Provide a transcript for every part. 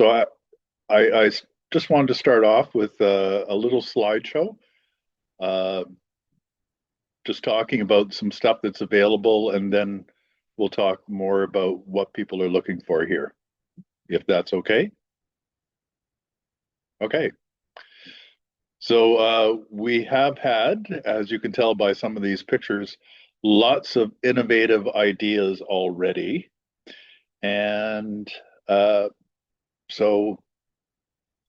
So I just wanted to start off with a little slideshow, uh, just talking about some stuff that's available, and then we'll talk more about what people are looking for here, if that's okay. Okay. So we have had, as you can tell by some of these pictures, lots of innovative ideas already. And uh, so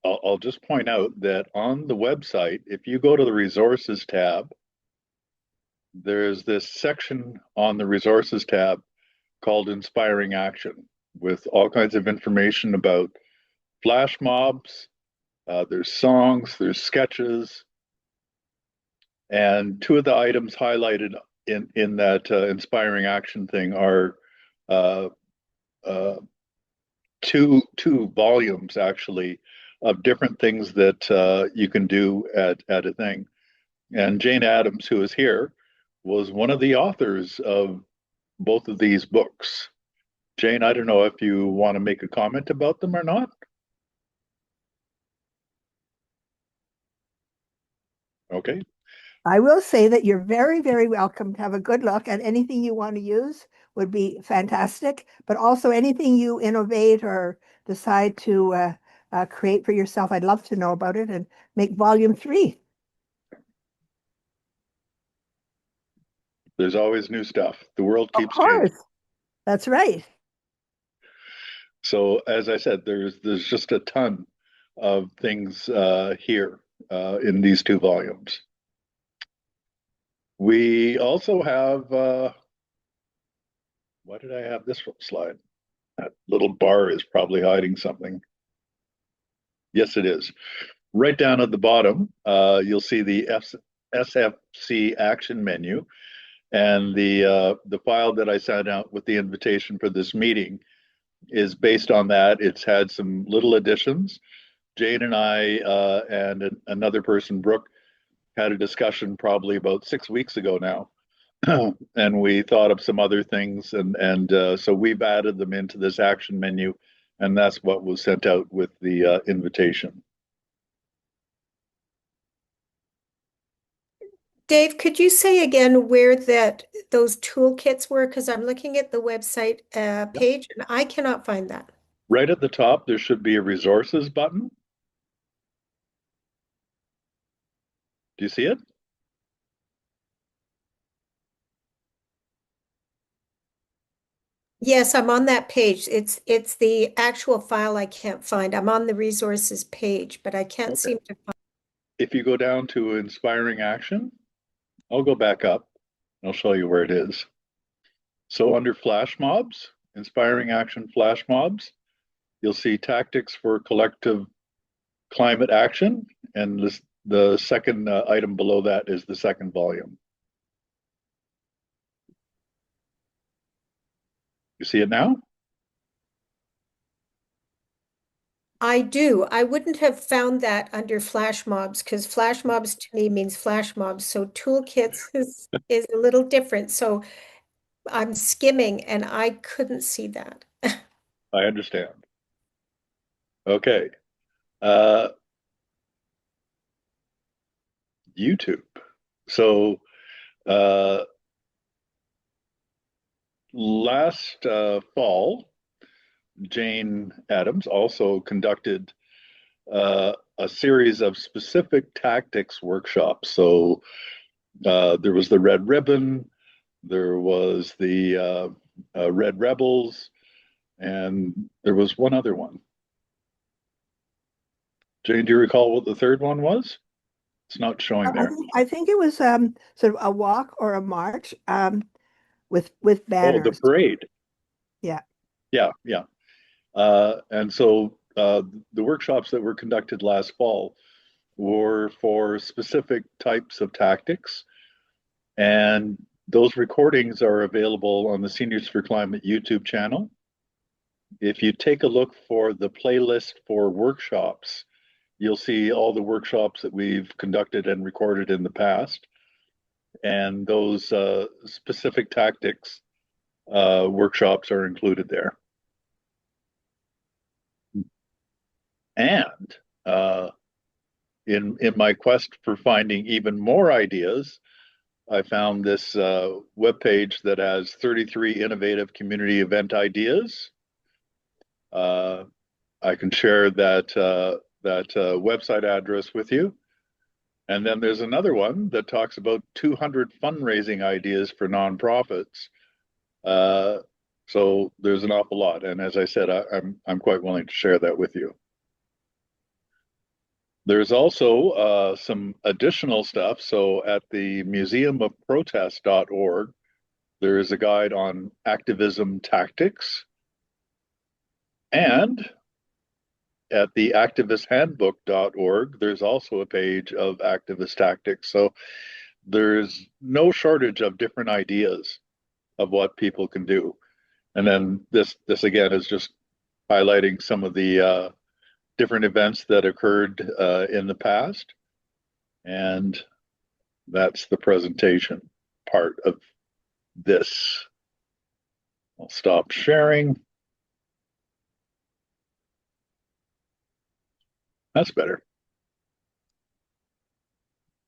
I'll just point out that on the website, if you go to the resources tab, there's this section on the resources tab called Inspiring Action with all kinds of information about flash mobs. There's songs, there's sketches, and two of the items highlighted in that Inspiring Action thing are uh, uh, two volumes actually of different things that you can do at a thing. And Jane Addams, who is here, was one of the authors of both of these books. Jane, I don't know if you want to make a comment about them or not. Okay. I will say that you're very, very welcome to have a good look, and anything you want to use would be fantastic. But also anything you innovate or decide to create for yourself, I'd love to know about it and make volume 3. There's always new stuff. The world Of keeps changing. course, that's right. So as I said, there's just a ton of things here in these two volumes. We also have, why did I have this slide? That little bar is probably hiding something. Yes, it is. Right down at the bottom, you'll see the SFC action menu, and the file that I sent out with the invitation for this meeting is based on that. It's had some little additions. Jane and I another person, Brooke, had a discussion probably about 6 weeks ago now, and we thought of some other things, and so we've added them into this action menu, and that's what was sent out with the invitation. Dave, could you say again where those toolkits were? Because I'm looking at the website page and I cannot find that. Right at the top, there should be a resources button. Do you see it? Yes, I'm on that page. It's the actual file I can't find. I'm on the resources page, but I can't seem to find. If you go down to Inspiring Action, I'll go back up. I'll show you where it is. So under Flash Mobs, Inspiring Action Flash Mobs, you'll see Tactics for Collective Climate Action, and the second item below that is the second volume. You see it now? I do. I wouldn't have found that under flash mobs because flash mobs to me means flash mobs. So toolkits is a little different. So I'm skimming and I couldn't see that. I understand. Okay. Uh, YouTube. So uh, last fall, Jane Addams also conducted a series of specific tactics workshops. So there was the Red Ribbon, there was the Red Rebels, and there was one other one. Jane, do you recall what the third one was? It's not showing there. I think it was sort of a walk or a march with Oh, the banners. parade. Yeah. Yeah. And so the workshops that were conducted last fall were for specific types of tactics. And those recordings are available on the Seniors for Climate YouTube channel. If you take a look for the playlist for workshops, you'll see all the workshops that we've conducted and recorded in the past. And those specific tactics workshops are included there. And in my quest for finding even more ideas, I found this webpage that has 33 innovative community event ideas. Uh, I can share that website address with you. And then there's another one that talks about 200 fundraising ideas for nonprofits. Uh, so there's an awful lot. And as I said, I'm quite willing to share that with you. There's also some additional stuff. So at the museumofprotest.org, there is a guide on activism tactics. And at the activisthandbook.org, there's also a page of activist tactics. So there's no shortage of different ideas of what people can do. And then this again is just highlighting some of the different events that occurred in the past. And that's the presentation part of this. I'll stop sharing. That's better.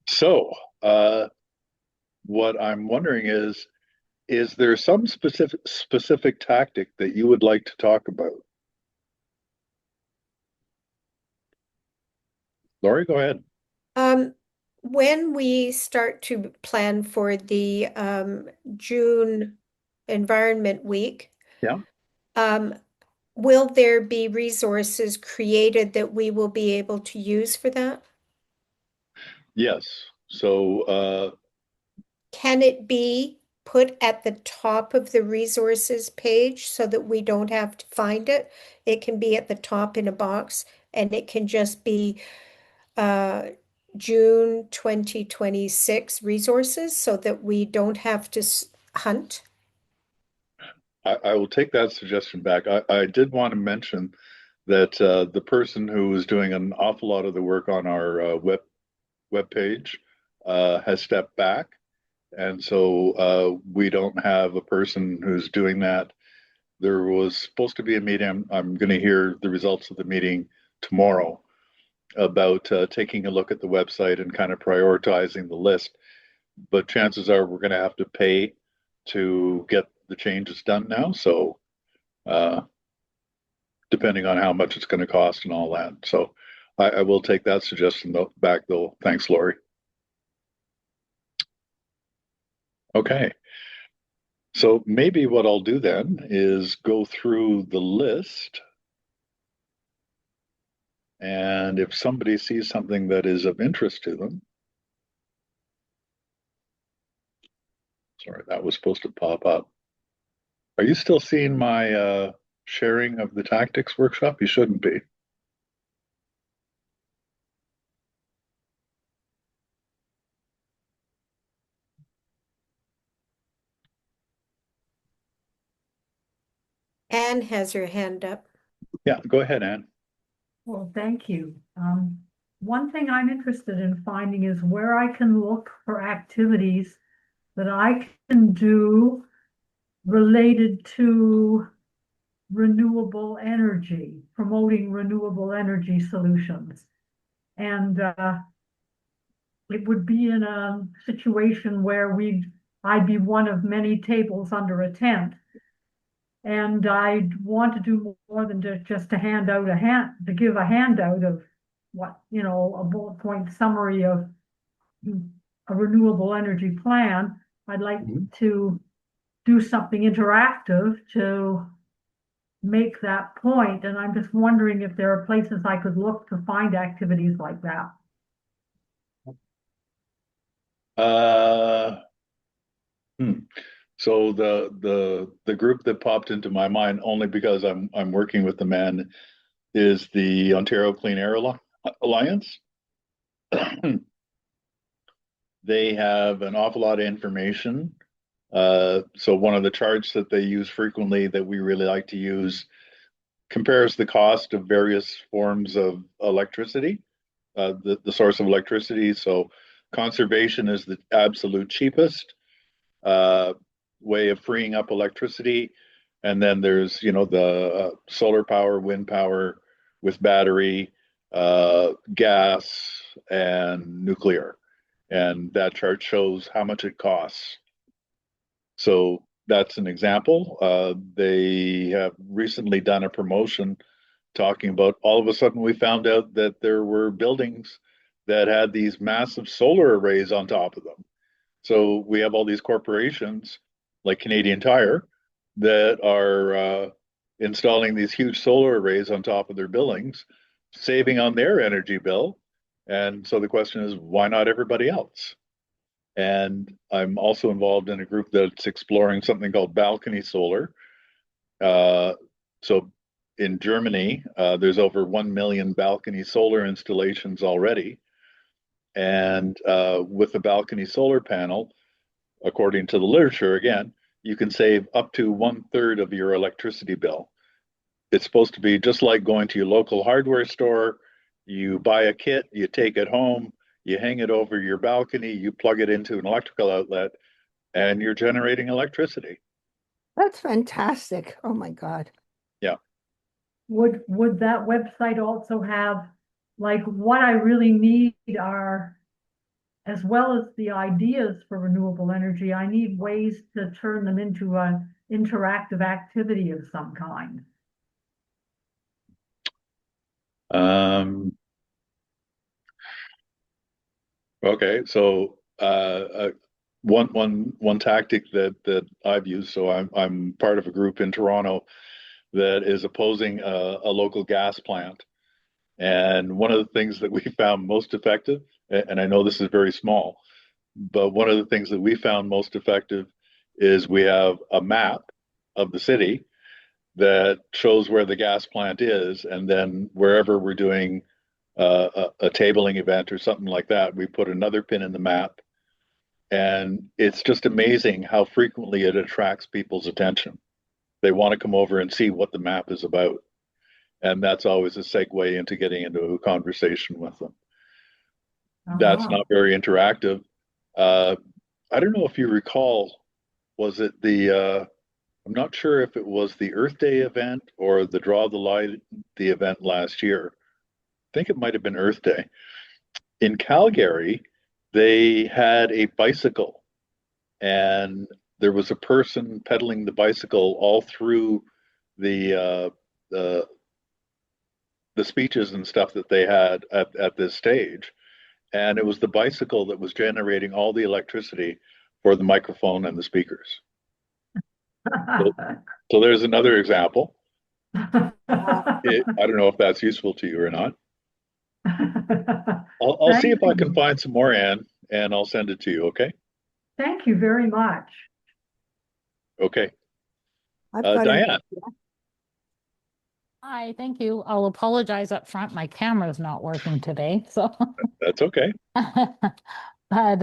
So, what I'm wondering is there some specific tactic that you would like to talk about? Laurie, go ahead. When we start to plan for the June Environment Week, Yeah. will there be resources created that we will be able to use for that? Yes. So, Can it be put at the top of the resources page so that we don't have to find it? It can be at the top in a box, and it can just be June 2026 resources so that we don't have to hunt. I will take that suggestion back. I did want to mention that the person who was doing an awful lot of the work on our web page has stepped back, and so we don't have a person who's doing that. There was supposed to be a meeting. I'm going to hear the results of the meeting tomorrow about taking a look at the website and kind of prioritizing the list. But chances are we're going to have to pay to get the changes done now. So depending on how much it's going to cost and all that. So I will take that suggestion back though. Thanks, Lori. Okay. So maybe what I'll do then is go through the list. And if somebody sees something that is of interest to them, sorry, that was supposed to pop up. Are you still seeing my sharing of the tactics workshop? You shouldn't be. Anne has her hand up. Yeah, go ahead, Anne. Well, thank you. One thing I'm interested in finding is where I can look for activities that I can do related to renewable energy, promoting renewable energy solutions. And it would be in a situation where I'd be one of many tables under a tent. And I'd want to do more than just to give a handout of what, a bullet point summary of a renewable energy plan. I'd like to do something interactive to make that point. And I'm just wondering if there are places I could look to find activities like that. So the group that popped into my mind only because I'm working with the man is the Ontario Clean Air Alliance. They have an awful lot of information. So one of the charts that they use frequently that we really like to use compares the cost of various forms of electricity, the source of electricity. So conservation is the absolute cheapest way of freeing up electricity. And then there's, the solar power, wind power with battery, gas, and nuclear. And that chart shows how much it costs. So that's an example. They have recently done a promotion talking about all of a sudden we found out that there were buildings that had these massive solar arrays on top of them. So we have all these corporations like Canadian Tire that are installing these huge solar arrays on top of their buildings, saving on their energy bill. And so the question is, why not everybody else? And I'm also involved in a group that's exploring something called balcony solar. So in Germany, there's over 1 million balcony solar installations already. And with the balcony solar panel, according to the literature, again, you can save up to 1/3 of your electricity bill. It's supposed to be just like going to your local hardware store. You buy a kit, you take it home, you hang it over your balcony, you plug it into an electrical outlet, and you're generating electricity. That's fantastic. Oh my God. Yeah. Would that website also have, like, what I really need are, as well as the ideas for renewable energy, I need ways to turn them into an interactive activity of some kind. Okay, so one tactic that I've used. So I'm part of a group in Toronto that is opposing a local gas plant, and one of the things that we found most effective, and I know this is very small, but one of the things that we found most effective is we have a map of the city that shows where the gas plant is, and then wherever we're doing a tabling event or something like that, we put another pin in the map. And it's just amazing how frequently it attracts people's attention. They want to come over and see what the map is about. And that's always a segue into getting into a conversation with them. That's Uh-huh. not very interactive. I don't know if you recall, was it I'm not sure if it was the Earth Day event or the Draw the Line, the event last year. I think it might have been Earth Day. In Calgary, they had a bicycle, and there was a person pedaling the bicycle all through the the speeches and stuff that they had at this stage. And it was the bicycle that was generating all the electricity for the microphone and the speakers. So there's another example. I don't know if that's useful to you or not. I'll see Thank if I can you. find some more, Anne, and I'll send it to you. Okay. Thank you very much. Okay. I've got Diane. Hi, thank you. I'll apologize up front. My camera's not working today, so. That's okay. But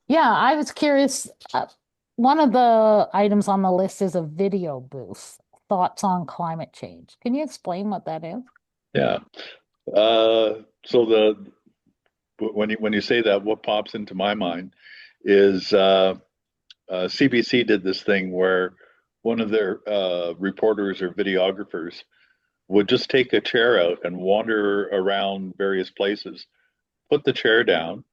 yeah, I was curious. One of the items on the list is a video booth, thoughts on climate change. Can you explain what that is? Yeah. So when you say that, what pops into my mind is CBC did this thing where one of their reporters or videographers would just take a chair out and wander around various places, put the chair down,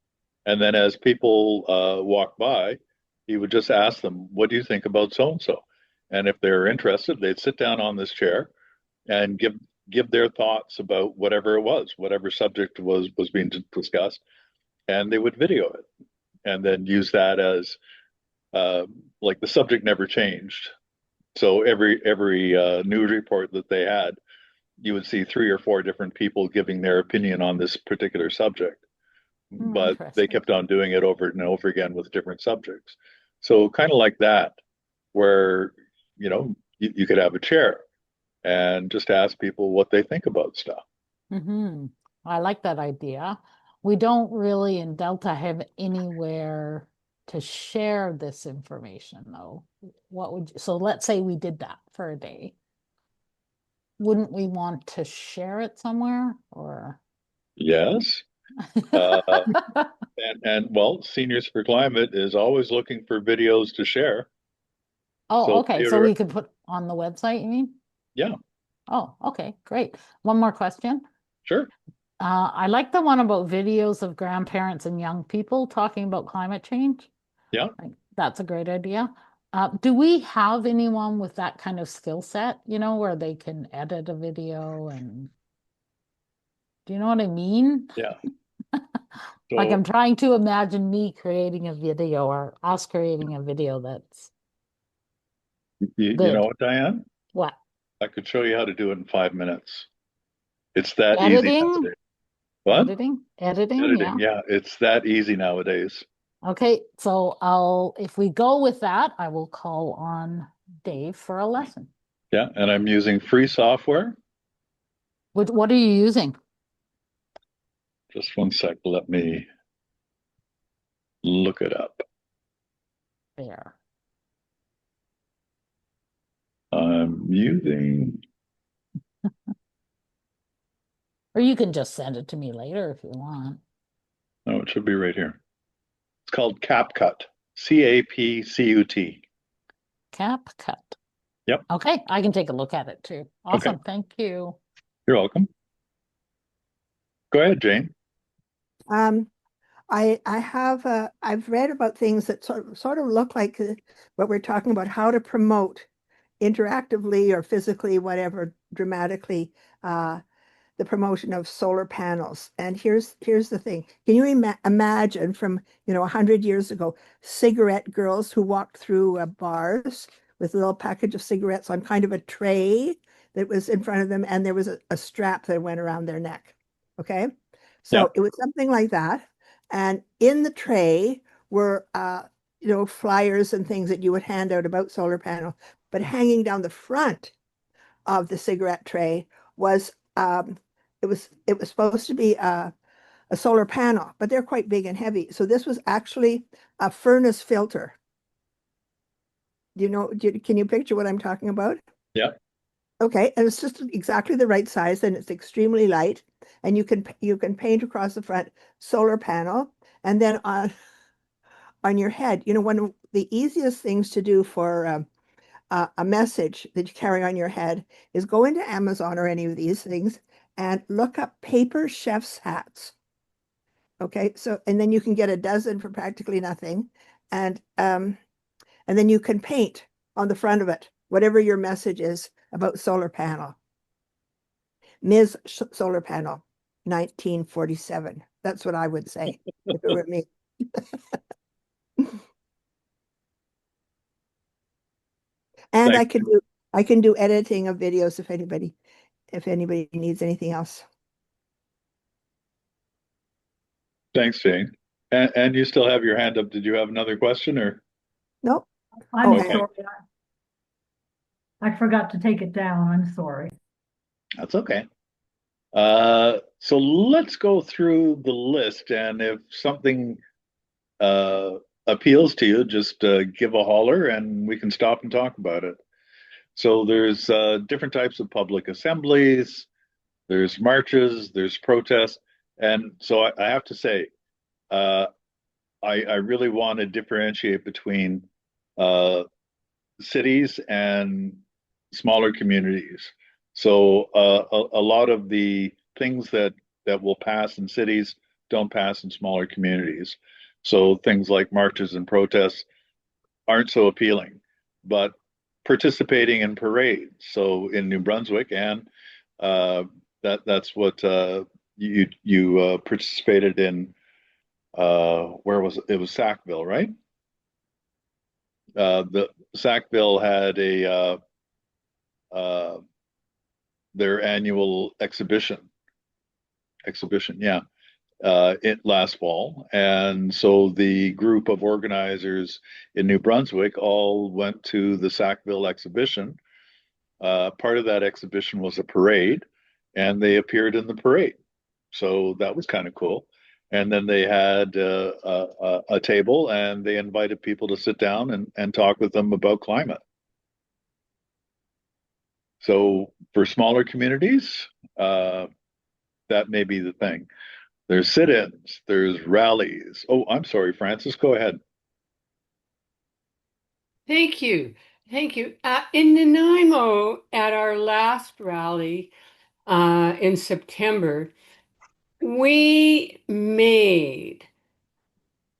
and then as people walk by, he would just ask them, "What do you think about so and so?" And if they're interested, they'd sit down on this chair and give their thoughts about whatever it was, whatever subject was being discussed, and they would video it, and then use that as like the subject never changed. So every news report that they had, you would see 3 or 4 different people giving their opinion on this particular subject. But they Interesting. kept on doing it over and over again with different subjects. So kind of like that, where you could have a chair and just ask people what they think about stuff. I like that idea. We don't really in Delta have anywhere to share this information, though. So let's say we did that for a day. Wouldn't we want to share it somewhere or? Yes. And well, Seniors for Climate is always looking for videos to share. Oh, So okay. So we could put on the website, you mean? Yeah. Oh, okay, great. One more question. Sure. I like the one about videos of grandparents and young people talking about climate change. Yeah. I think that's a great idea. Do we have anyone with that kind of skill set, where they can edit a video and do you know what I mean? Yeah. Like So I'm trying to imagine me creating a video or us creating a video that's you know good. what, Diane? What? I could show you how to do it in 5 minutes. It's that easy Editing? nowadays. What? Editing, yeah. Editing. Yeah, it's that easy nowadays. Okay, so if we go with that, I will call on Dave for a lesson. Yeah, and I'm using free software. What are you using? Just one sec. Let me look it up. There. I'm using. Or you can just send it to me later if you want. Oh, it should be right here. It's called CapCut. CAPCUT. CapCut. Yep. Okay, I can take a look at it too. Okay. Awesome, thank you. You're welcome. Go ahead, Jane. I've read about things that sort of look like what we're talking about, how to promote interactively or physically, whatever, dramatically, the promotion of solar panels. And here's the thing. Can you imagine from, 100 years ago, cigarette girls who walked through bars with a little package of cigarettes on kind of a tray that was in front of them, and there was a strap that went around their neck. Okay. So Yeah. it was something like that. And in the tray were, flyers and things that you would hand out about solar panel. But hanging down the front of the cigarette tray was it was supposed to be a solar panel, but they're quite big and heavy. So this was actually a furnace filter. Can you picture what I'm talking about? Yeah. Okay, and it's just exactly the right size, and it's extremely light, and you can paint across the front solar panel, and then on your head. One of the easiest things to do for a message that you carry on your head is go into Amazon or any of these things and look up paper chef's hats. Okay, so and then you can get a dozen for practically nothing, and then you can paint on the front of it whatever your message is about solar panel. Ms. Solar Panel, 1947. That's what I would say if it were me. And Thanks. I can do editing of videos if anybody needs anything else. Thanks, Jane. And you still have your hand up. Did you have another question or? Nope. I'm Okay. sorry. I forgot to take it down. I'm sorry. That's okay. So let's go through the list, and if something appeals to you, just give a holler and we can stop and talk about it. So there's different types of public assemblies, there's marches, there's protests, and so I have to say, uh, I really want to differentiate between uh, cities and smaller communities. So a lot of the things that will pass in cities don't pass in smaller communities. So things like marches and protests aren't so appealing, but participating in parades. So in New Brunswick, and that's what you participated in. Where was it? It was Sackville, right? The Sackville had a uh, their annual exhibition, yeah, it last fall. And so the group of organizers in New Brunswick all went to the Sackville exhibition. Part of that exhibition was a parade, and they appeared in the parade. So that was kind of cool. And then they had a table, and they invited people to sit down and talk with them about climate. So for smaller communities, that may be the thing. There's sit-ins, there's rallies. Oh, I'm sorry, Francis, go ahead. Thank you. Thank you. In Nanaimo, at our last rally, in September, we made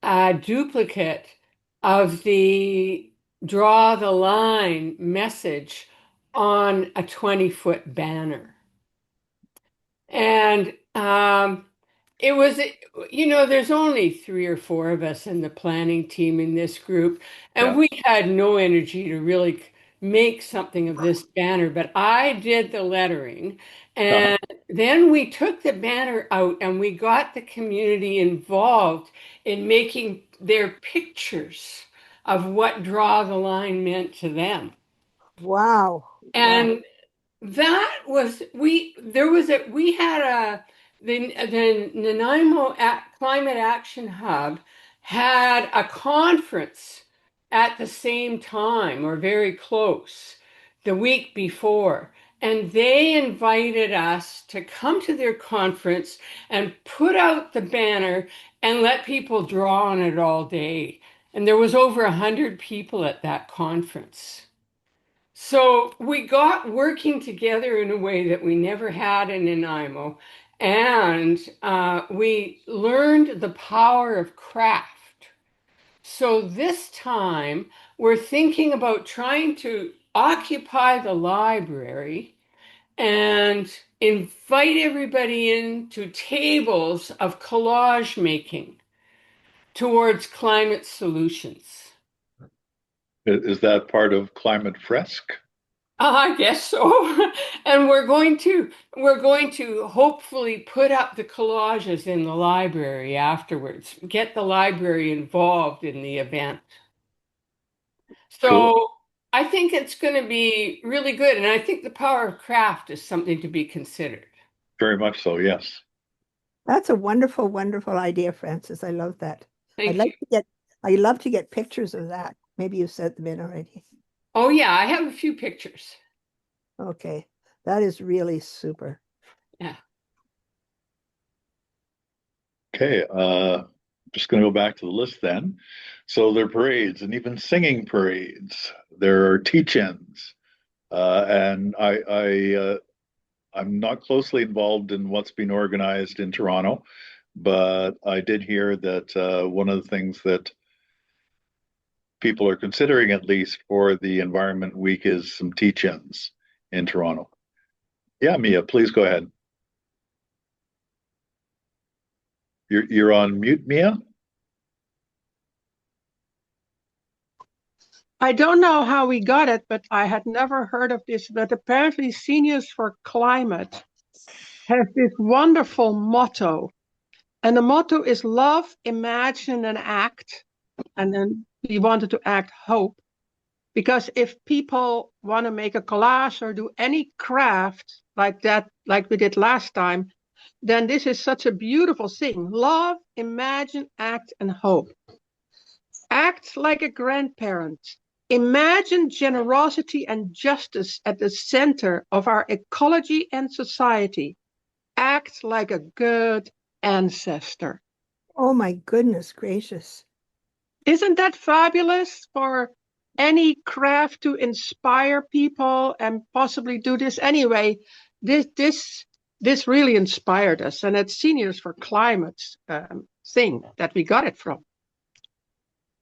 a duplicate of the draw the line message on a 20-foot banner. And it was, there's only 3 or 4 of us in the planning team in this group, and Yeah. we had no energy to really make something of this banner, but I did the lettering. And then we took the banner out and we got the community involved in making their pictures of what draw the line meant to them. Wow. Wow. And that was we had the Nanaimo Climate Action Hub had a conference at the same time or very close the week before, and they invited us to come to their conference and put out the banner and let people draw on it all day. And there was over 100 people at that conference. So we got working together in a way that we never had in Nanaimo, and we learned the power of craft. So this time we're thinking about trying to occupy the library and invite everybody into tables of collage making towards climate solutions. Is that part of Climate Fresque? I guess so. And we're going to hopefully put up the collages in the library afterwards, get the library involved in the event. So Cool. I think it's going to be really good. And I think the power of craft is something to be considered. Very much so, yes. That's a wonderful, wonderful idea, Francis. I love that. Thank you. I'd love to get pictures of that. Maybe you sent them in already. Oh, yeah, I have a few pictures. Okay. That is really super. Yeah. Okay, just going to go back to the list then. So there are parades and even singing parades. There are teach-ins, and I'm not closely involved in what's been organized in Toronto, but I did hear that one of the things that people are considering, at least for the Environment Week, is some teach-ins in Toronto. Yeah, Mia, please go ahead. You're on mute, Mia? I don't know how we got it, but I had never heard of this. But apparently, Seniors for Climate have this wonderful motto. And the motto is love, imagine, and act. And then we wanted to act hope. Because if people want to make a collage or do any craft like that, like we did last time, then this is such a beautiful thing. Love, imagine, act, and hope. Act like a grandparent. Imagine generosity and justice at the center of our ecology and society. Act like a good ancestor. Oh my goodness gracious. Isn't that fabulous for any craft to inspire people and possibly do this anyway? This really inspired us, and it's Seniors for Climate thing that we got it from.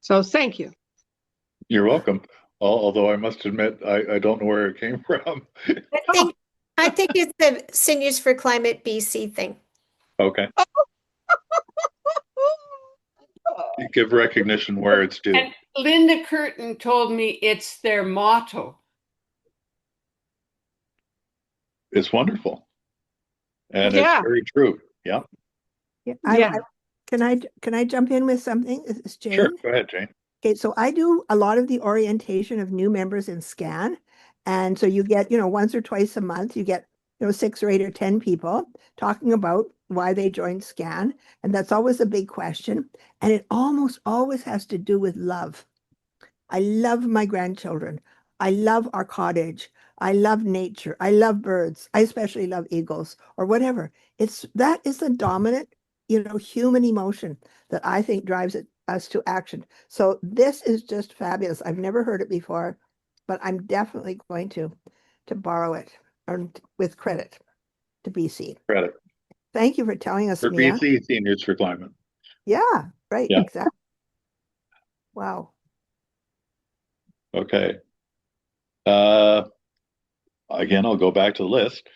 So thank you. You're welcome. Although I must admit, I don't know where it came from. I think it's the Seniors for Climate BC thing. Okay. You give recognition where it's due. And Linda Curtin told me it's their motto. It's wonderful. And Yeah. it's very true. Yeah. Yeah. Yeah. Can I jump in with something? This is Jane. Sure. Go ahead, Jane. Okay, so I do a lot of the orientation of new members in SCAN. And so you get, once or twice a month, you get, 6 or 8 or 10 people talking about why they joined SCAN. And that's always a big question. And it almost always has to do with love. I love my grandchildren. I love our cottage. I love nature. I love birds. I especially love eagles or whatever. That is the dominant, human emotion that I think drives us to action. So this is just fabulous. I've never heard it before, but I'm definitely going to borrow it with credit. to BC. Credit Thank you for telling us, for Mia. BC Seniors for Climate. Yeah, right, Yeah. exactly. Wow. Okay. Again, I'll go back to the list.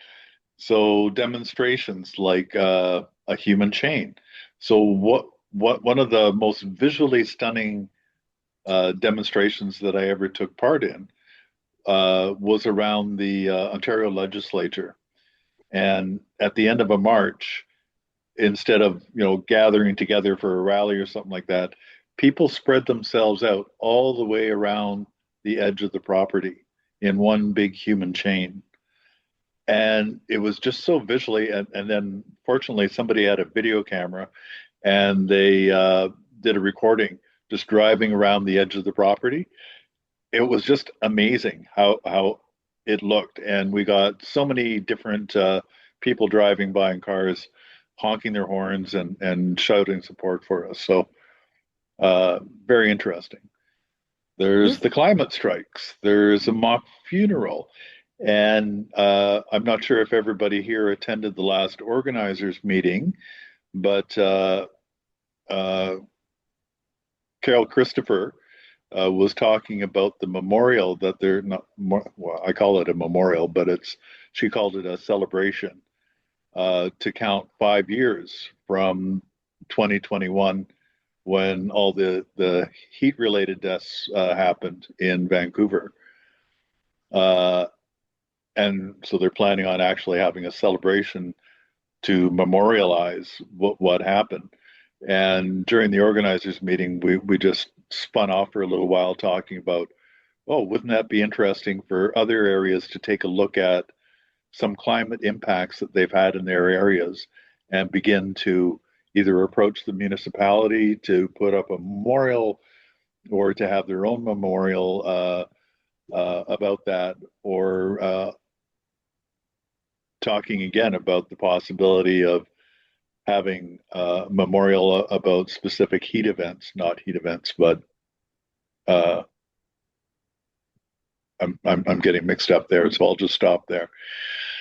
So demonstrations like a human chain. So what one of the most visually stunning demonstrations that I ever took part in was around the Ontario legislature. And at the end of a march, instead of gathering together for a rally or something like that, people spread themselves out all the way around the edge of the property in one big human chain. And it was just so visually, and then fortunately somebody had a video camera and they did a recording just driving around the edge of the property. It was just amazing how it looked, and we got so many different people driving by in cars honking their horns and shouting support for us. So very interesting. There's the climate strikes. There's a mock funeral. And I'm not sure if everybody here attended the last organizers meeting, but Carol Christopher was talking about the memorial that they're not, well, I call it a memorial, but she called it a celebration to count 5 years from 2021 when all the heat related deaths happened in Vancouver. And so they're planning on actually having a celebration to memorialize what happened. And during the organizers meeting, we just spun off for a little while talking about, oh, wouldn't that be interesting for other areas to take a look at some climate impacts that they've had in their areas and begin to either approach the municipality to put up a memorial or to have their own memorial about that, or talking again about the possibility of having a memorial about specific heat events, not heat events, but I'm getting mixed up there, so I'll just stop there.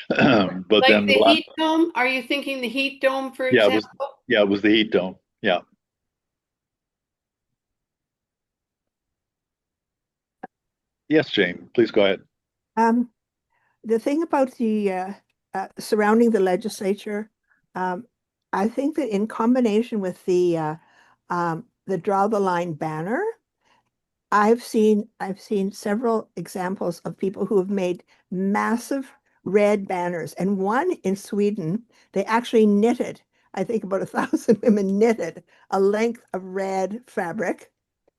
But Like then the heat dome? Are you thinking the heat dome, for example? it was the heat dome. Yeah. Yes, Jane, please go ahead. The thing about the surrounding the legislature, I think that in combination with the Draw the Line banner, I've seen several examples of people who have made massive red banners, and one in Sweden, they actually knitted. I think about 1,000 women knitted a length of red fabric,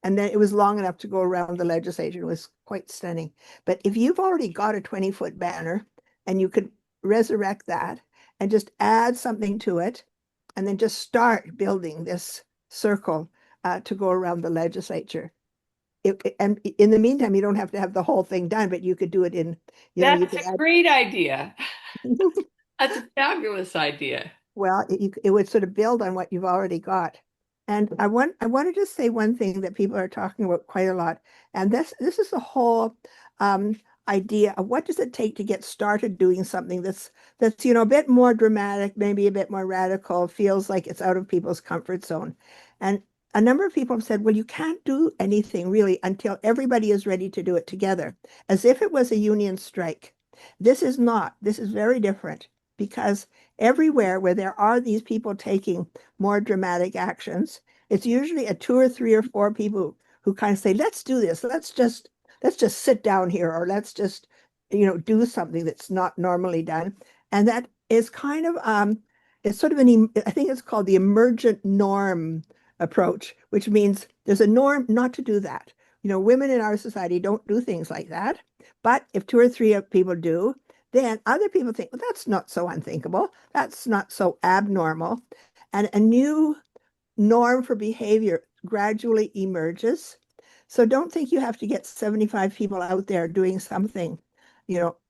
and then it was long enough to go around the legislature. It was quite stunning. But if you've already got a 20-foot banner and you could resurrect that and just add something to it, and then just start building this circle to go around the legislature. And in the meantime, you don't have to have the whole thing done, but you could do it in, That's a great idea. That's a fabulous idea. Well, it would sort of build on what you've already got. And I wanted to say one thing that people are talking about quite a lot, and this is the whole idea of what does it take to get started doing something that's a bit more dramatic, maybe a bit more radical, feels like it's out of people's comfort zone. And a number of people have said, well, you can't do anything really until everybody is ready to do it together, as if it was a union strike. This is not. This is very different, because everywhere where there are these people taking more dramatic actions, it's usually a 2 or 3 or 4 people who kind of say, let's do this. Let's just sit down here, or let's just, do something that's not normally done. And that is kind of, it's sort of I think it's called the emergent norm approach, which means there's a norm not to do that. Women in our society don't do things like that. But if 2 or 3 people do, then other people think, well, that's not so unthinkable. That's not so abnormal. And a new norm for behavior gradually emerges. So don't think you have to get 75 people out there doing something,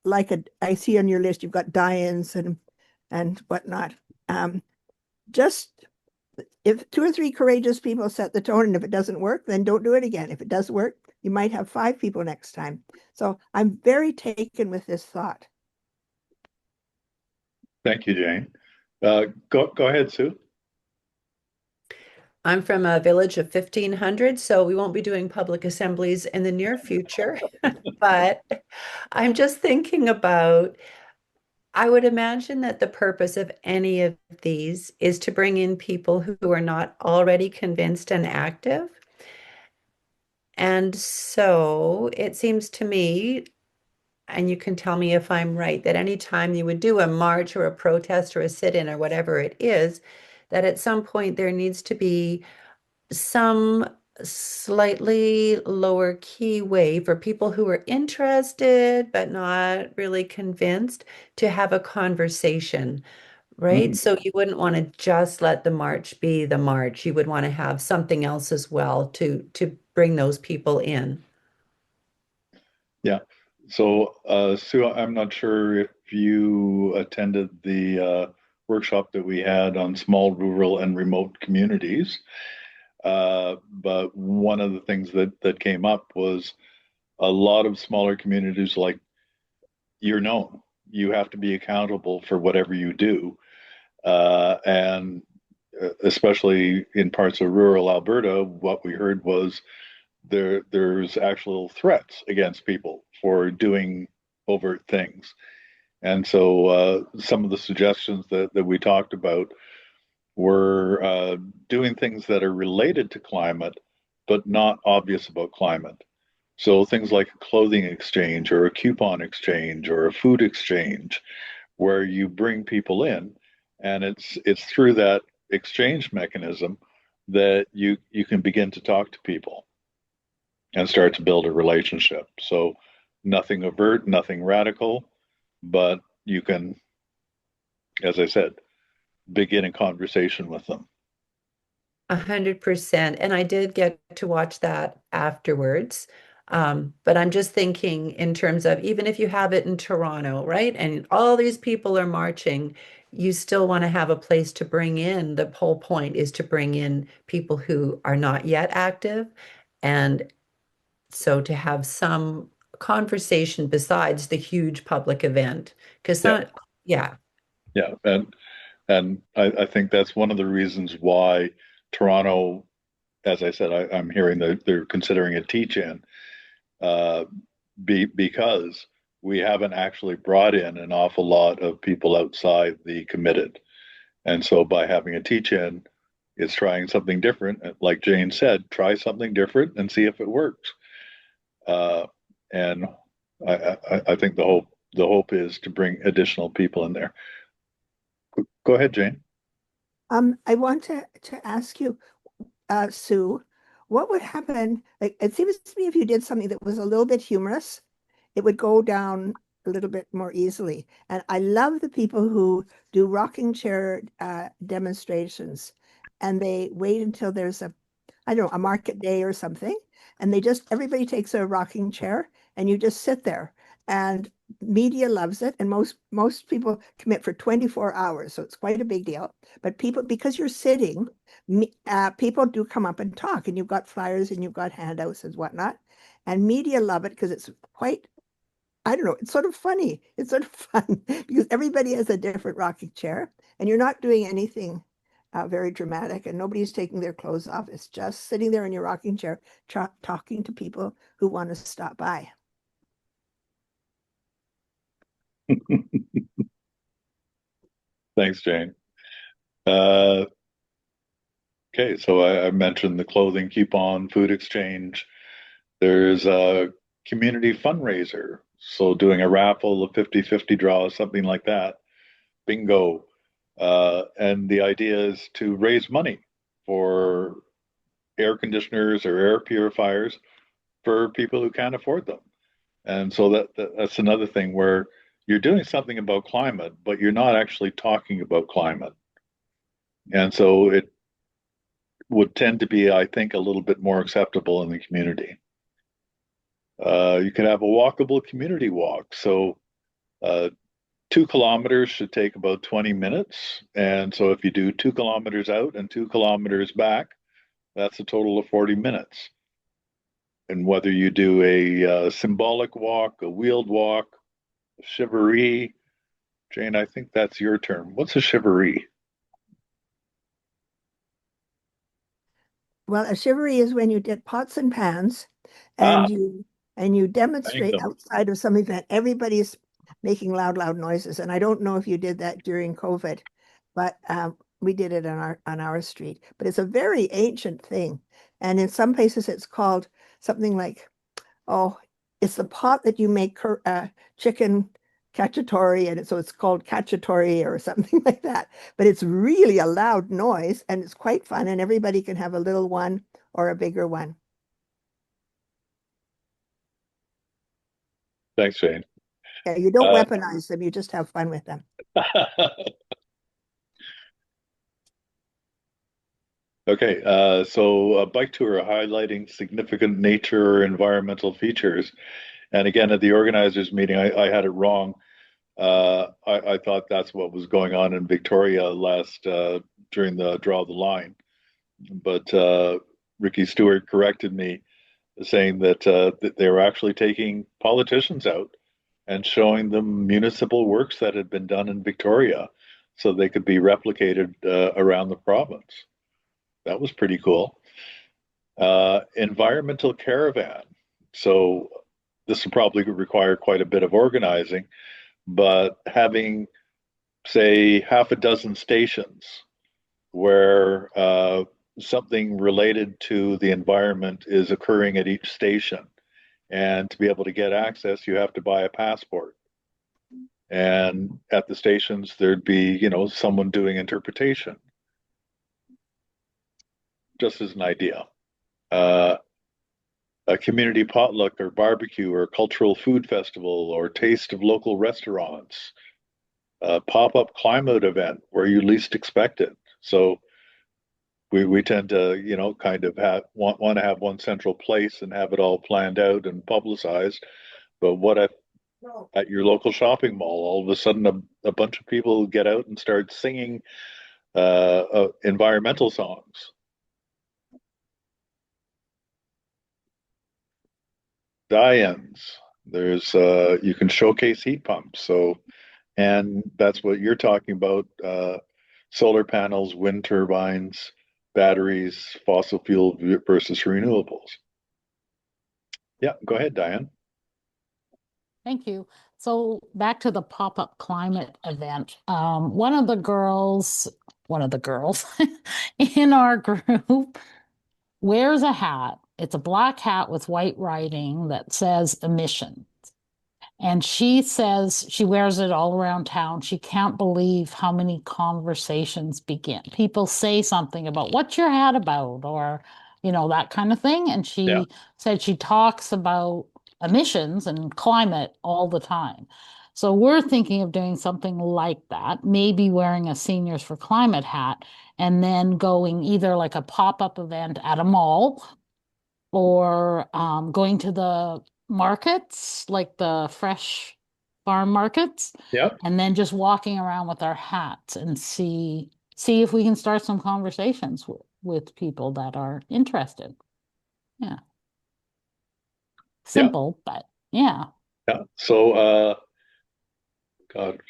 like I see on your list, you've got die-ins and whatnot. Just if 2 or 3 courageous people set the tone, and if it doesn't work, then don't do it again. If it does work, you might have 5 people next time. So I'm very taken with this thought. Thank you, Jane. Go ahead, Sue. I'm from a village of 1,500, so we won't be doing public assemblies in the near future. But I'm just thinking about, I would imagine that the purpose of any of these is to bring in people who are not already convinced and active. And so it seems to me, and you can tell me if I'm right, that anytime you would do a march or a protest or a sit-in or whatever it is, that at some point there needs to be some slightly lower key way for people who are interested but not really convinced to have a conversation, right? Mhm. So you wouldn't want to just let the march be the march. You would want to have something else as well to bring those people in. Yeah. So, Sue, I'm not sure if you attended the workshop that we had on small, rural, and remote communities. But one of the things that came up was a lot of smaller communities, like, you're known. You have to be accountable for whatever you do. And especially in parts of rural Alberta, what we heard was there's actual threats against people for doing overt things. And so some of the suggestions that we talked about were doing things that are related to climate, but not obvious about climate. So things like a clothing exchange or a coupon exchange or a food exchange, where you bring people in, and it's through that exchange mechanism that you can begin to talk to people and start to build a relationship. So nothing overt, nothing radical, but you can, as I said, begin a conversation with them. 100%. And I did get to watch that afterwards. But I'm just thinking in terms of even if you have it in Toronto, right? And all these people are marching, you still want to have a place to bring in. The whole point is to bring in people who are not yet active. And so to have some conversation besides the huge public event. Because Yeah, yeah. yeah, and I think that's one of the reasons why Toronto, as I said, I'm hearing that they're considering a teach-in, uh, because we haven't actually brought in an awful lot of people outside the committed. And so by having a teach-in, it's trying something different. Like Jane said, try something different and see if it works. And I think the hope is to bring additional people in there. Go ahead, Jane. I want to ask you, Sue, what would happen? Like, it seems to me if you did something that was a little bit humorous, it would go down a little bit more easily. And I love the people who do rocking chair demonstrations, and they wait until there's I don't know, a market day or something, and everybody takes a rocking chair, and you just sit there. And media loves it, and most people commit for 24 hours, so it's quite a big deal. But people, because you're sitting, people do come up and talk, and you've got flyers and you've got handouts and whatnot. And media love it because it's quite, I don't know, it's sort of funny. It's sort of fun because everybody has a different rocking chair, and you're not doing anything very dramatic, and nobody's taking their clothes off. It's just sitting there in your rocking chair, talking to people who want to stop by. Thanks, Jane. Okay, so I mentioned the clothing coupon, food exchange. There's a community fundraiser. So doing a raffle, a 50-50 draw, something like that. Bingo. And the idea is to raise money for air conditioners or air purifiers for people who can't afford them. And so that's another thing where you're doing something about climate, but you're not actually talking about climate. And so it would tend to be, I think, a little bit more acceptable in the community. You can have a walkable community walk. So 2 kilometers should take about 20 minutes. And so if you do 2 kilometers out and 2 kilometers back, that's a total of 40 minutes. And whether you do a symbolic walk, a wheeled walk, a shivaree, Jane, I think that's your turn. What's a shivaree? Well, a chivaree is when you get pots and pans Ah, and you hang demonstrate them. outside of some event. Everybody's making loud noises. And I don't know if you did that during COVID, but we did it on our street. But it's a very ancient thing. And in some places it's called something like, oh, it's the pot that you make chicken cacciatore, and so it's called cacciatore or something like that. But it's really a loud noise, and it's quite fun, and everybody can have a little one or a bigger one. Thanks, Jane. Yeah, you don't Uh, weaponize them, you just have fun with them. Okay, so a bike tour highlighting significant nature or environmental features. And again, at the organizers meeting, I had it wrong. I thought that's what was going on in Victoria last during the draw the line. But Ricky Stewart corrected me, saying that they were actually taking politicians out and showing them municipal works that had been done in Victoria so they could be replicated around the province. That was pretty cool. Environmental caravan. So this will probably require quite a bit of organizing, but having, say, half a dozen stations where something related to the environment is occurring at each station. And to be able to get access, you have to buy a passport. And at the stations, there'd be, someone doing interpretation, just as an idea. Uh, a community potluck or barbecue or cultural food festival or taste of local restaurants, a pop-up climate event where you least expect it. So we tend to, kind of want to have one central place and have it all planned out and publicized. But what if at your local shopping mall, all of a sudden a bunch of people get out and start singing environmental songs? Die-ins. There's you can showcase heat pumps. So, and that's what you're talking about, solar panels, wind turbines, batteries, fossil fuel versus renewables. Yeah, go ahead, Diane. Thank you. So back to the pop-up climate event. One of the girls in our group wears a hat. It's a black hat with white writing that says emission. And she says she wears it all around town. She can't believe how many conversations begin. People say something about what's your hat about, or, that kind of thing. And Yeah. she said she talks about emissions and climate all the time. So we're thinking of doing something like that, maybe wearing a Seniors for Climate hat, and then going either like a pop-up event at a mall or going to the markets, like the fresh farm markets, Yeah. and then just walking around with our hats and see if we can start some conversations with people that are interested. Yeah. Simple, but yeah. Yeah. So, God,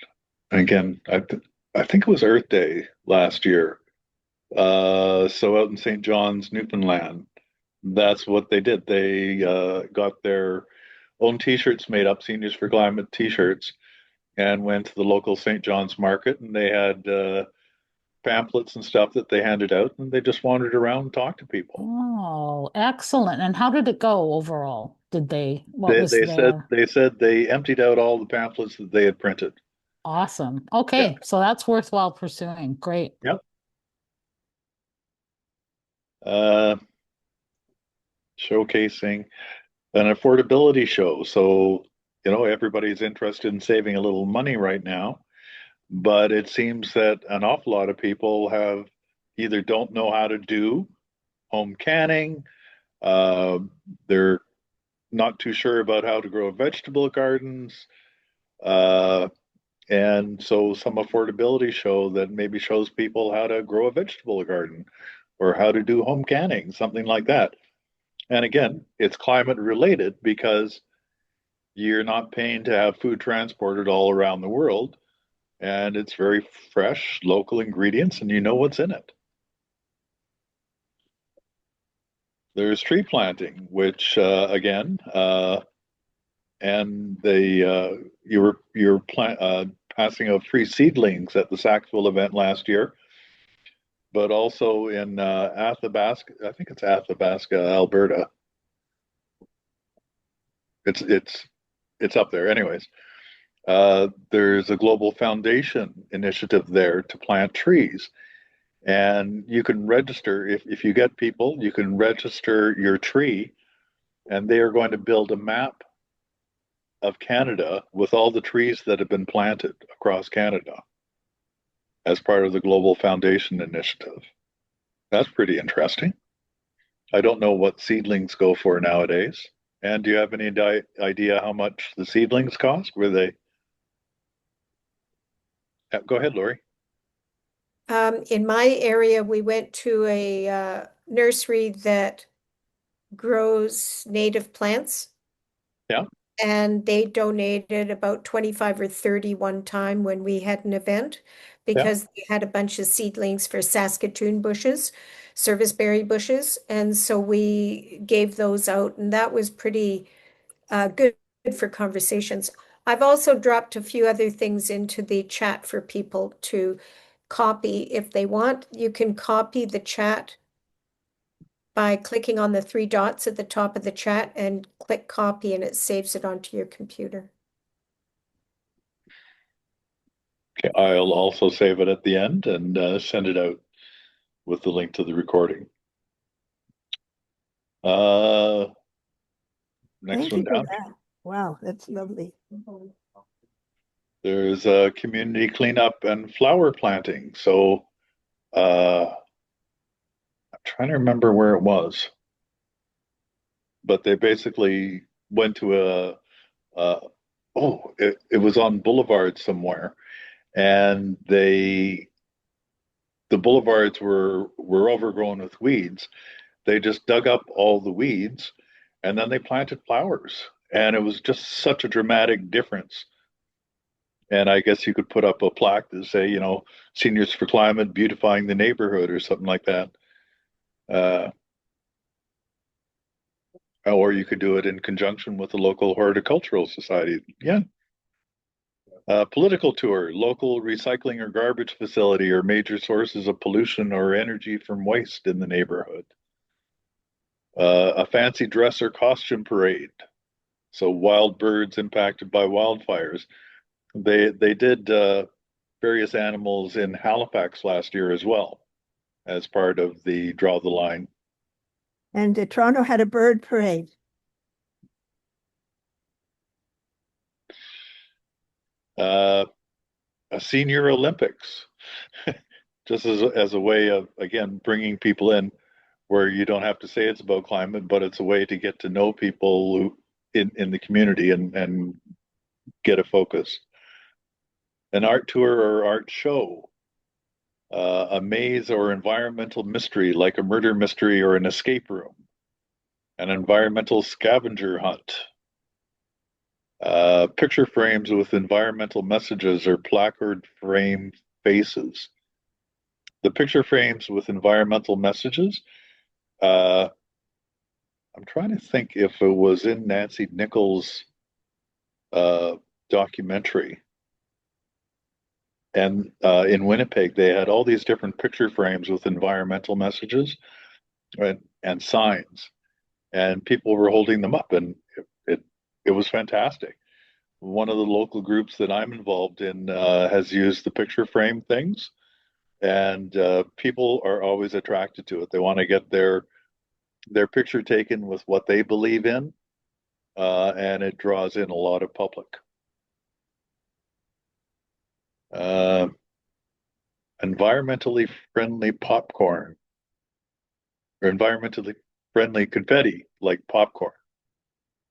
again, I think it was Earth Day last year. So out in St. John's, Newfoundland, that's what they did. They got their own T-shirts made up, Seniors for Climate T-shirts, and went to the local St. John's market, and they had pamphlets and stuff that they handed out, and they just wandered around and talked to people. Oh, excellent. And how did it go overall? What They was they said there? they said they emptied out all the pamphlets that they had printed. Awesome. Okay, so that's worthwhile pursuing. Great. Yep. Uh, Showcasing an affordability show. So, everybody's interested in saving a little money right now, but it seems that an awful lot of people have either don't know how to do home canning, uh, they're not too sure about how to grow vegetable gardens, uh, and so some affordability show that maybe shows people how to grow a vegetable garden or how to do home canning, something like that. And again, it's climate related because you're not paying to have food transported all around the world. and it's very fresh, local ingredients, and you know what's in it. There's tree planting, which again, and you're passing out free seedlings at the Saxville event last year, but also in Athabasca. I think it's Athabasca, Alberta. It's up there, anyways. There's a Global Foundation initiative there to plant trees. And you can register, if you get people, you can register your tree, and they are going to build a map of Canada with all the trees that have been planted across Canada as part of the Global Foundation initiative. That's pretty interesting. I don't know what seedlings go for nowadays. And do you have any idea how much the seedlings cost? Were they? Go ahead, Lori. In my area, we went to a nursery that grows native plants. Yeah. And they donated about 25 or 30 one time when we had an event because they had a bunch of seedlings for Saskatoon bushes, serviceberry bushes. And so we gave those out, and that was pretty good for conversations. I've also dropped a few other things into the chat for people to copy if they want. You can copy the chat by clicking on the three dots at the top of the chat and click copy, and it saves it onto your computer. Okay, I'll also save it at the end and send it out with the link to the recording. Next Thank one you for down. that. Wow, that's lovely. There's a community cleanup and flower planting. So I'm trying to remember where it was, but they basically went to it was on Boulevard somewhere, and the boulevards were overgrown with weeds. They just dug up all the weeds, and then they planted flowers, and it was just such a dramatic difference. And I guess you could put up a plaque that say, Seniors for Climate, beautifying the neighborhood, or something like that. Or you could do it in conjunction with the local horticultural society. Yeah. Political tour, local recycling or garbage facility or major sources of pollution or energy from waste in the neighborhood. A fancy dress or costume parade. So wild birds impacted by wildfires. They did various animals in Halifax last year as well, as part of the Draw the Line. And Toronto had a bird parade. A senior Olympics, just as a way of, again, bringing people in where you don't have to say it's about climate, but it's a way to get to know people who, in the community and get a focus. An art tour or art show, a maze or environmental mystery like a murder mystery or an escape room, an environmental scavenger hunt, picture frames with environmental messages or placard frame faces. The picture frames with environmental messages, I'm trying to think if it was in Nancy Nichols' documentary. And in Winnipeg, they had all these different picture frames with environmental messages and signs, and people were holding them up, and it was fantastic. One of the local groups that I'm involved in has used the picture frame things, and people are always attracted to it. They want to get their picture taken with what they believe in, and it draws in a lot of public. Environmentally friendly popcorn, or environmentally friendly confetti, like popcorn.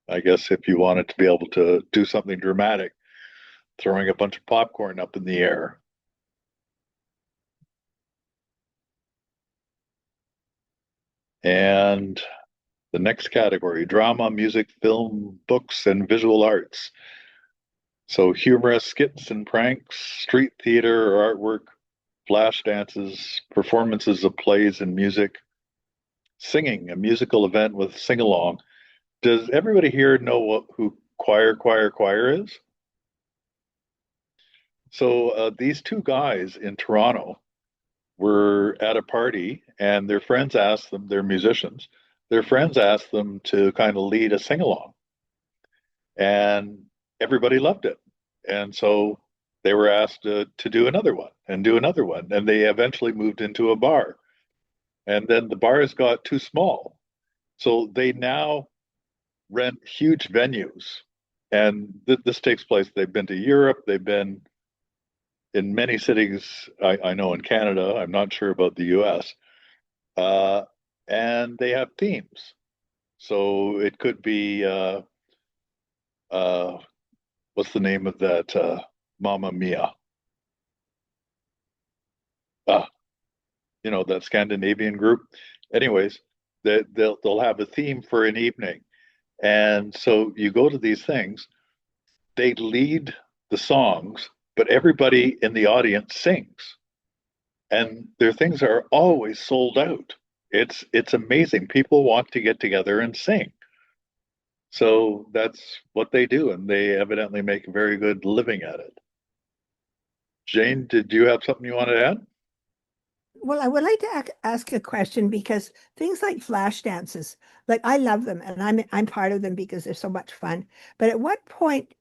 I guess if you wanted to be able to do something dramatic, throwing a bunch of popcorn up in the air. And the next category, drama, music, film, books, and visual arts. So humorous skits and pranks, street theater or artwork, flash dances, performances of plays and music, singing, a musical event with sing along. Does everybody here know who choir is? So these two guys in Toronto were at a party and their friends asked them, they're musicians, their friends asked them to kind of lead a sing along. And everybody loved it. And so they were asked to do another one and do another one. And they eventually moved into a bar. And then the bars got too small. So they now rent huge venues. And this takes place. They've been to Europe, they've been in many cities, I know in Canada, I'm not sure about the US. And they have themes. So it could be uh, what's the name of that Mamma Mia? Uh, that Scandinavian group. Anyways, they'll have a theme for an evening. And so you go to these things, they lead the songs, but everybody in the audience sings. And their things are always sold out. It's amazing. People want to get together and sing. So that's what they do, and they evidently make a very good living at it. Jane, did you have something you wanted to add? Well, I would like to ask a question because things like flash dances, like I love them and I'm part of them because they're so much fun. But at what point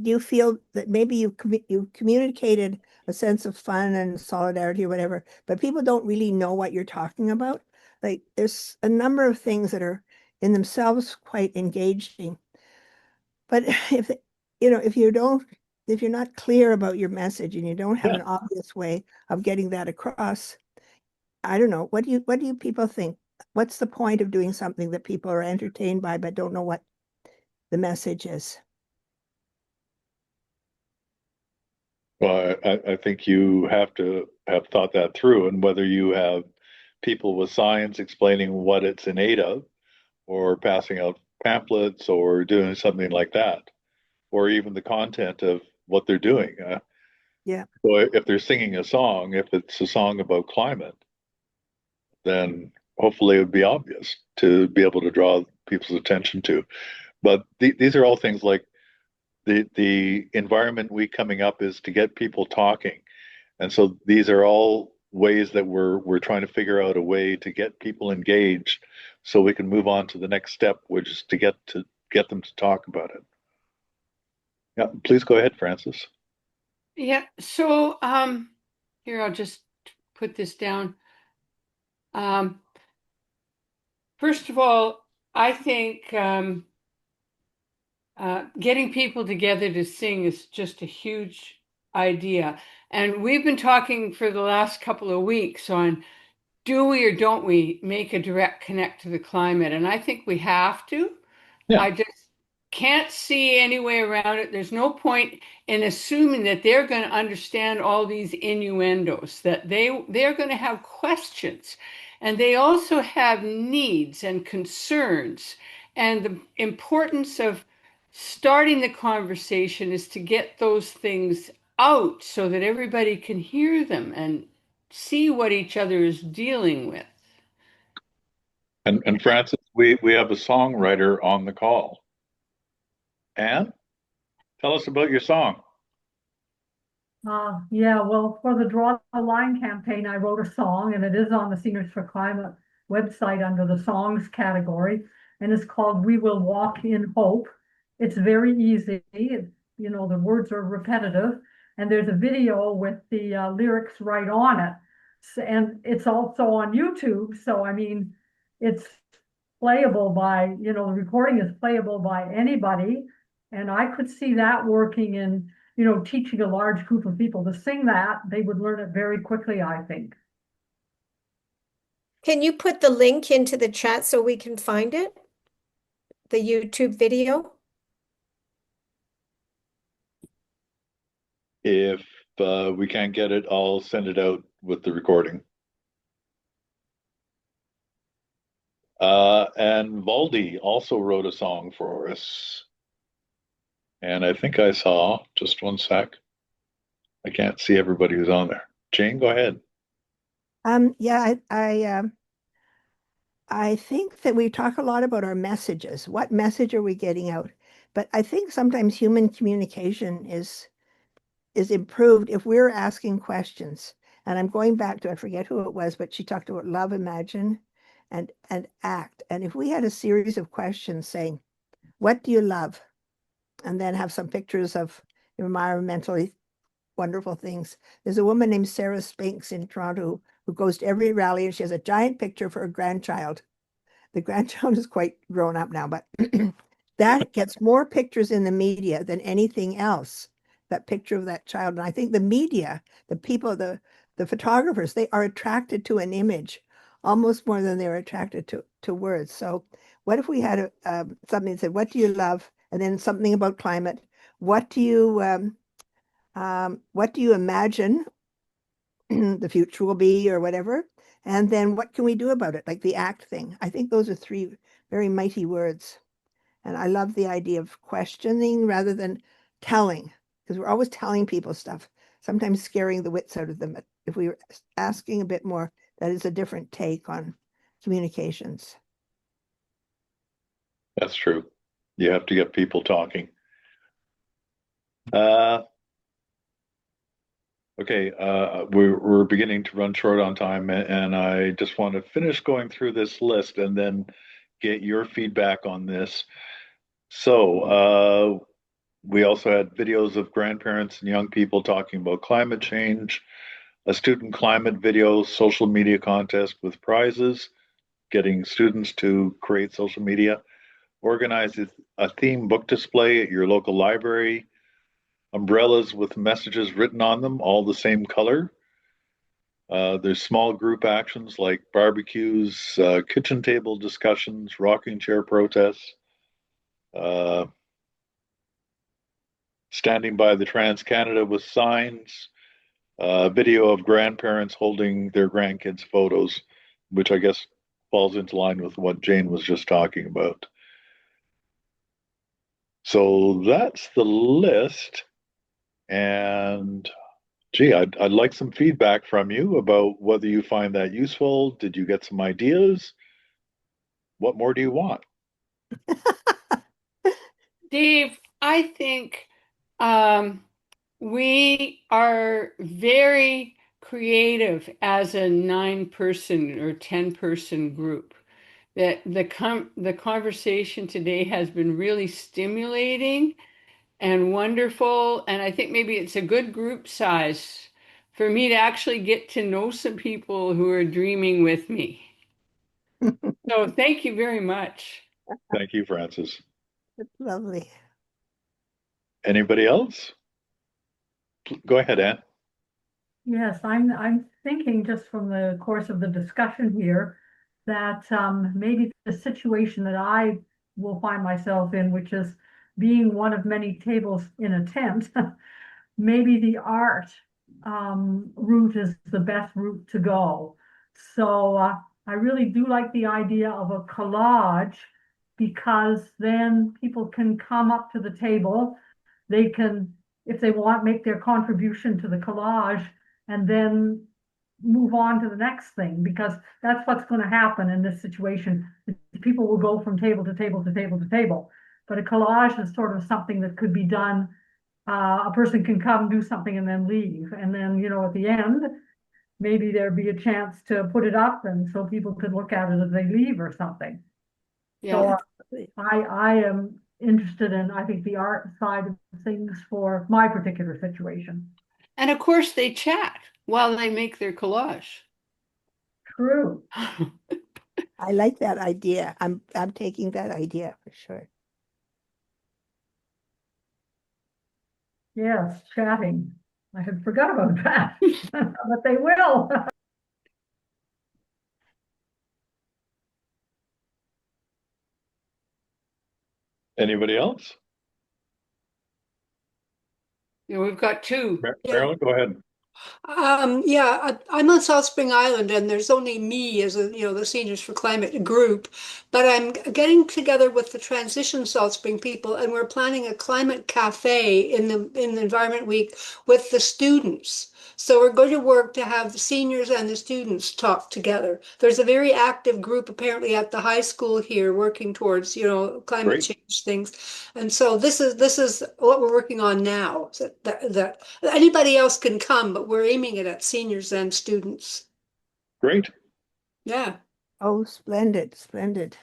do you feel that maybe you communicated a sense of fun and solidarity or whatever, but people don't really know what you're talking about? Like there's a number of things that are in themselves quite engaging. But if you don't, if you're not clear about your message and you don't have an obvious way of getting that across, I don't know. What do you people think? What's the point of doing something that people are entertained by but don't know what the message is? Well, I think you have to have thought that through, and whether you have people with science explaining what it's in aid of, or passing out pamphlets, or doing something like that, or even the content of what they're doing. Yeah. So if they're singing a song, if it's a song about climate, then hopefully it would be obvious to be able to draw people's attention to. But these are all things like the environment week coming up is to get people talking. And so these are all ways that we're trying to figure out a way to get people engaged so we can move on to the next step, which is to get them to talk about it. Yeah, please go ahead, Francis. Yeah, so here I'll just put this down. First of all, I think getting people together to sing is just a huge idea. And we've been talking for the last couple of weeks on do we or don't we make a direct connect to the climate? And I think we have to. Yeah. I just can't see any way around it. There's no point in assuming that they're going to understand all these innuendos, that they're going to have questions. And they also have needs and concerns. And the importance of starting the conversation is to get those things out so that everybody can hear them and see what each other is dealing with. And Francis, we have a songwriter on the call. Anne, tell us about your song. Yeah, well, for the Draw the Line campaign, I wrote a song and it is on the Seniors for Climate website under the songs category. And it's called We Will Walk in Hope. It's very easy. The words are repetitive. And there's a video with the lyrics right on it. And it's also on YouTube. So, I mean, it's playable by, the recording is playable by anybody. And I could see that working in teaching a large group of people to sing that, they would learn it very quickly, I think. Can you put the link into the chat so we can find it? The YouTube video? If we can't get it, I'll send it out with the recording. And Valdi also wrote a song for us. And I think I saw, just one sec. I can't see everybody who's on there. Jane, go ahead. Yeah, I think that we talk a lot about our messages. What message are we getting out? But I think sometimes human communication is improved if we're asking questions. And I'm going back to, I forget who it was, but she talked about love, imagine, and act. And if we had a series of questions saying, what do you love? And then have some pictures of environmentally wonderful things. There's a woman named Sarah Spinks in Toronto who goes to every rally and she has a giant picture of her grandchild. The grandchild is quite grown up now, but that gets more pictures in the media than anything else. That picture of that child. And I think the media, the people, the photographers, they are attracted to an image almost more than they're attracted to words. So what if we had something that said, what do you love? And then something about climate. What do you imagine the future will be or whatever? And then what can we do about it? Like the act thing. I think those are three very mighty words. And I love the idea of questioning rather than telling, because we're always telling people stuff, sometimes scaring the wits out of them. But if we were asking a bit more, that is a different take on communications. That's true. You have to get people talking. Okay, we're beginning to run short on time, and I just want to finish going through this list and then get your feedback on this. So, we also had videos of grandparents and young people talking about climate change, a student climate video, social media contest with prizes, getting students to create social media, organize a theme book display at your local library, umbrellas with messages written on them, all the same color. There's small group actions like barbecues, kitchen table discussions, rocking chair protests, uh, standing by the Trans Canada with signs, video of grandparents holding their grandkids' photos, which I guess falls into line with what Jane was just talking about. So that's the list. And gee, I'd like some feedback from you about whether you find that useful. Did you get some ideas? What more do you want? Dave, I think we are very creative as a 9-person or 10-person group. That the conversation today has been really stimulating and wonderful, and I think maybe it's a good group size for me to actually get to know some people who are dreaming with me. So thank you very much. Thank you, Frances. It's lovely. Anybody else? Go ahead, Anne. Yes, I'm thinking just from the course of the discussion here that maybe the situation that I will find myself in, which is being one of many tables in a tent, maybe the art route is the best route to go. So I really do like the idea of a collage because then people can come up to the table. They can, if they want, make their contribution to the collage and then move on to the next thing, because that's what's going to happen in this situation. People will go from table to table to table to table. But a collage is sort of something that could be done. A person can come, do something, and then leave. And then, you know, at the end, maybe there'd be a chance to put it up and so people could look at it as they leave or something. Yeah. So I am interested in, I think, the art side of things for my particular situation. And of course, they chat while they make their collage. True. I like that idea. I'm taking that idea for sure. Yes, chatting. I had forgot about that, but they will. Anybody else? Yeah, we've got two. Marilyn, go ahead. Yeah, I'm on South Spring Island, and there's only me as the Seniors for Climate group. But I'm getting together with the Transition South Spring people, and we're planning a climate cafe in the Environment Week with the students. So we're going to work to have the seniors and the students talk together. There's a very active group apparently at the high school here working towards, climate Great. change things. And so this is what we're working on now. So that anybody else can come, but we're aiming it at seniors and students. Great. Yeah. Oh, splendid, splendid.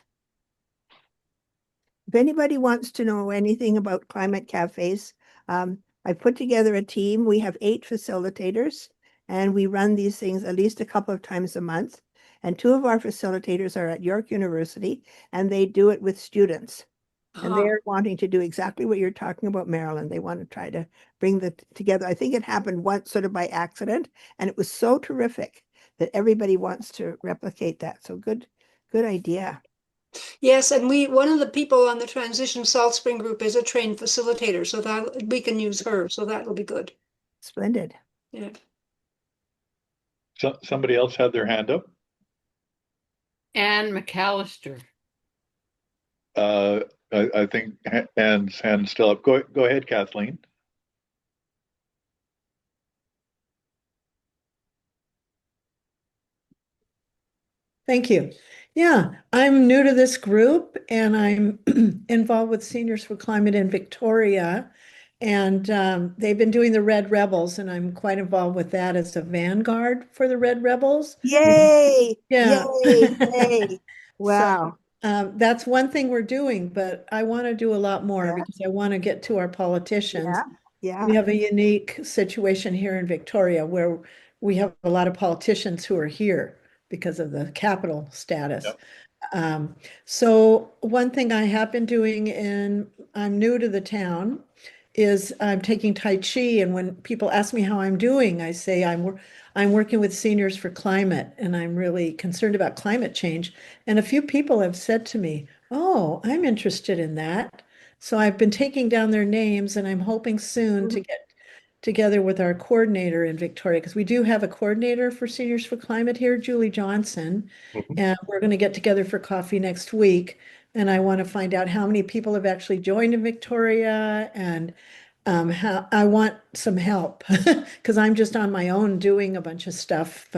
If anybody wants to know anything about climate cafes, I put together a team. We have 8 facilitators, and we run these things at least a couple of times a month. And 2 of our facilitators are at York University, and they do it with students. And Uh-huh. they're wanting to do exactly what you're talking about, Marilyn. They want to try to bring the together. I think it happened once sort of by accident, and it was so terrific that everybody wants to replicate that. So good idea. Yes, and one of the people on the Transition South Spring group is a trained facilitator, so that we can use her. So that'll be good. Splendid. Yeah. So somebody else had their hand up. Ann McAllister. I think Ann's hand still up. Go ahead, Kathleen. Thank you. Yeah, I'm new to this group and I'm involved with Seniors for Climate in Victoria. And they've been doing the Red Rebels, and I'm quite involved with that as a vanguard for the Red Rebels. Yay! Yeah. Yay! Yay! So Wow. that's one thing we're doing, but I want to do a lot more Yeah. because I want to get to our politicians. Yeah. We have a unique situation here in Victoria where we have a lot of politicians who are here because of the capital status. Yep. So one thing I have been doing, and I'm new to the town, is I'm taking Tai Chi. And when people ask me how I'm doing, I say I'm working with Seniors for Climate, and I'm really concerned about climate change. And a few people have said to me, "Oh, I'm interested in that." So I've been taking down their names, and I'm hoping soon to get together with our coordinator in Victoria, because we do have a coordinator for Seniors for Climate here, Julie Johnson, Mhm. and we're going to get together for coffee next week. And I want to find out how many people have actually joined in Victoria, and how I want some help because I'm just on my own doing a bunch of stuff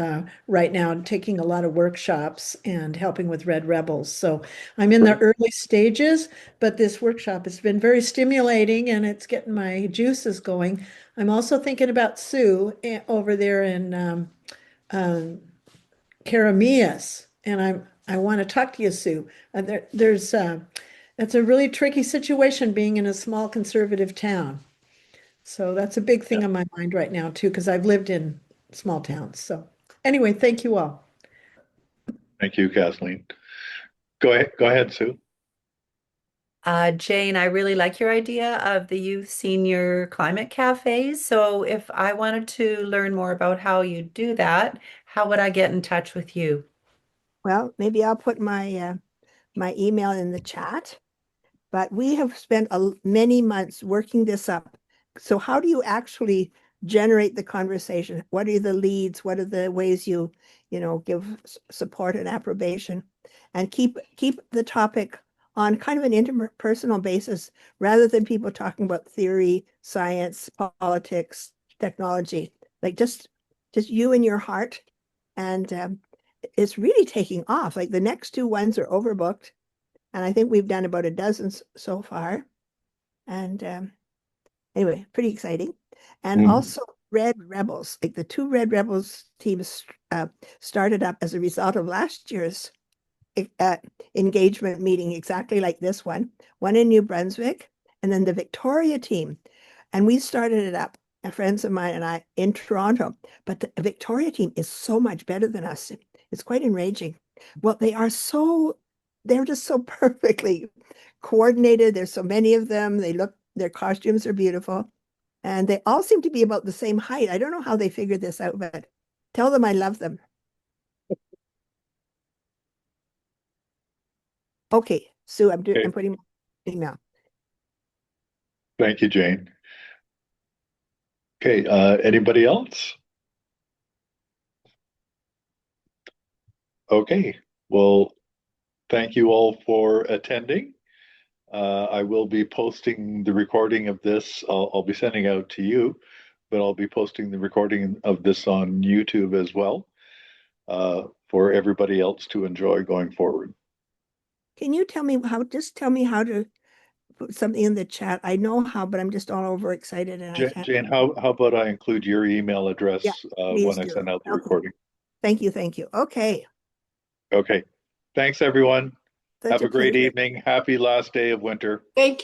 right now, taking a lot of workshops and helping with Red Rebels. So I'm in the early stages, but this workshop has been very stimulating and it's getting my juices going. I'm also thinking about Sue over there in Karamias, and I want to talk to you, Sue. It's a really tricky situation being in a small conservative town. So that's a big thing Yeah. on my mind right now too, because I've lived in small towns. So anyway, thank you all. Thank you, Kathleen. Go ahead, Sue. Jane, I really like your idea of the youth senior climate cafes. So if I wanted to learn more about how you do that, how would I get in touch with you? Well, maybe I'll put my email in the chat. But we have spent many months working this up. So how do you actually generate the conversation? What are the leads? What are the ways you give support and approbation, and keep the topic on kind of an interpersonal basis rather than people talking about theory, science, politics, technology, like just you and your heart. And it's really taking off. Like the next 2 ones are overbooked. And I think we've done about a dozen so far. And anyway, pretty exciting. And also Red Rebels, like the 2 Red Rebels teams started up as a result of last year's engagement meeting, exactly like this one in New Brunswick, and then the Victoria team. And we started it up, friends of mine and I, in Toronto. But the Victoria team is so much better than us. It's quite enraging. Well, they're just so perfectly coordinated. There's so many of them. Their costumes are beautiful. And they all seem to be about the same height. I don't know how they figured this out, but tell them I love them. Okay, Sue, I'm putting my email. Thank you, Jane. Okay, anybody else? Okay, well, thank you all for attending. I will be posting the recording of this. I'll be sending out to you, but I'll be posting the recording of this on YouTube as well, for everybody else to enjoy going forward. Can you tell me just tell me how to put something in the chat? I know how, but I'm just all overexcited and I can't. Jane, how about I include your email address Yeah, please when I do. send out the Okay. recording? Thank you, thank you. Okay. Okay, thanks everyone. Such Have a great pleasure. evening. Happy last day of winter. Thank